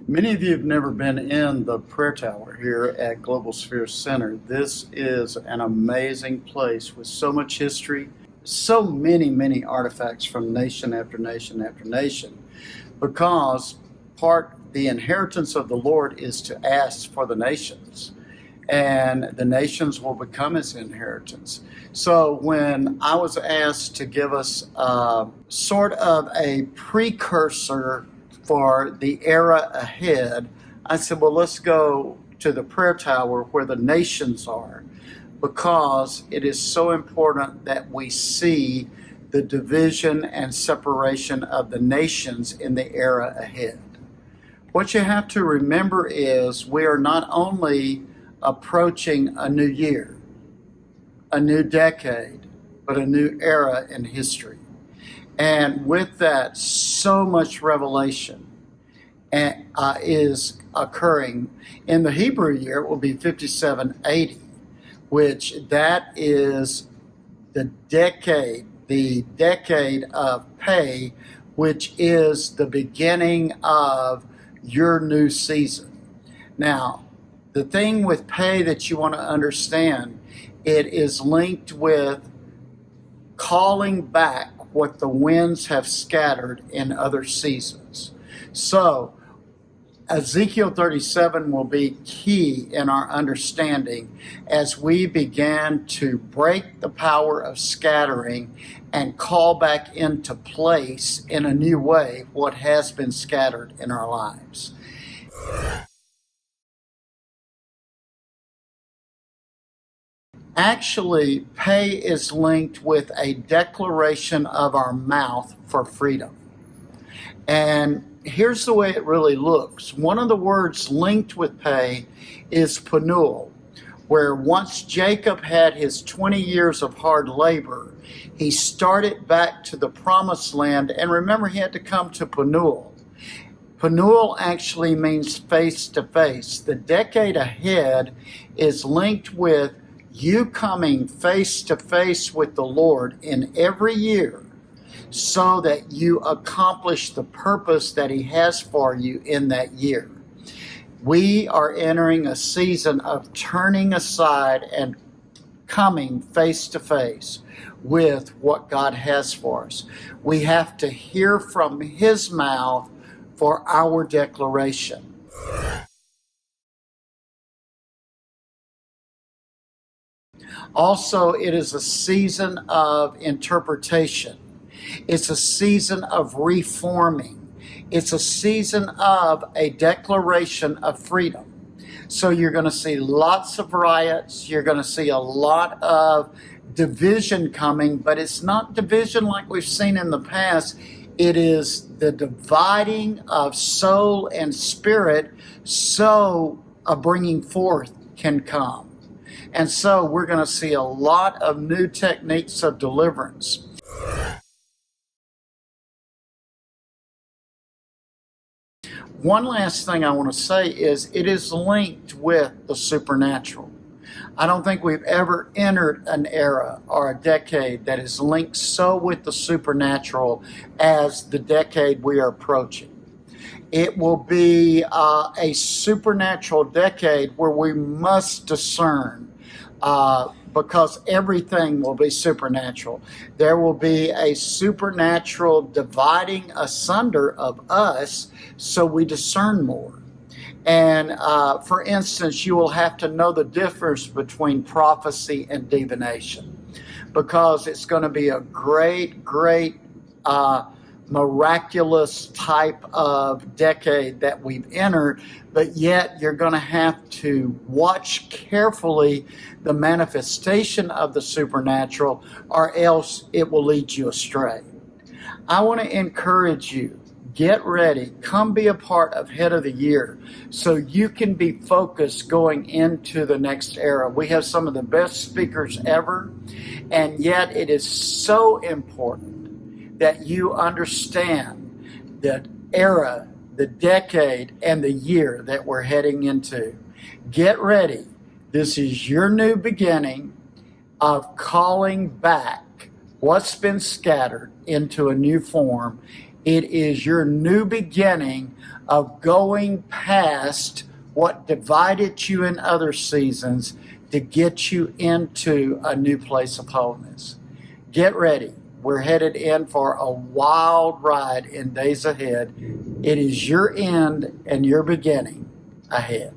Many of you have never been in the prayer tower here at Global Sphere Center. This is an amazing place with so much history, so many artifacts from nation after nation after nation, because the inheritance of the Lord is to ask for the nations, and the nations will become his inheritance. So when I was asked to give us sort of a precursor for the era ahead, I said, well, let's go to the prayer tower where the nations are, because it is so important that we see the division and separation of the nations in the era ahead. What you have to remember is we are not only approaching a new year, a new decade, but a new era in history. And with that, so much revelation is occurring. In the Hebrew year, it will be 5780, which that is the decade of Pei, which is the beginning of your new season. Now, the thing with Pei that you want to understand, it is linked with calling back what the winds have scattered in other seasons. So Ezekiel 37 will be key in our understanding as we begin to break the power of scattering and call back into place in a new way what has been scattered in our lives. Actually, Pei is linked with a declaration of our mouth for freedom. And here's the way it really looks. One of the words linked with Pei is Penuel, where once Jacob had his 20 years of hard labor, he started back to the promised land. And remember, he had to come to Penuel. Penuel actually means face to face. The decade ahead is linked with you coming face to face with the Lord in every year so that you accomplish the purpose that he has for you in that year. We are entering a season of turning aside and coming face to face with what God has for us. We have to hear from his mouth for our declaration. Also, it is a season of interpretation. It's a season of reforming. It's a season of a declaration of freedom. So you're going to see lots of riots. You're going to see a lot of division coming, but it's not division like we've seen in the past. It is the dividing of soul and spirit so a bringing forth can come. And so we're going to see a lot of new techniques of deliverance. One last thing I want to say is it is linked with the supernatural. I don't think we've ever entered an era or a decade that is linked so with the supernatural as the decade we are approaching. It will be a supernatural decade where we must discern because everything will be supernatural. There will be a supernatural dividing asunder of us so we discern more. And for instance, you will have to know the difference between prophecy and divination, because it's going to be a great miraculous type of decade that we've entered, but yet you're going to have to watch carefully the manifestation of the supernatural, or else it will lead you astray. I want to encourage you, get ready, come be a part of Head of the Year so you can be focused going into the next era. We have some of the best speakers ever, and yet it is so important that you understand the era, the decade, and the year that we're heading into. Get ready. This is your new beginning of calling back what's been scattered into a new form. It is your new beginning of going past what divided you in other seasons to get you into a new place of wholeness. Get ready. We're headed in for a wild ride in days ahead. It is your end and your beginning ahead.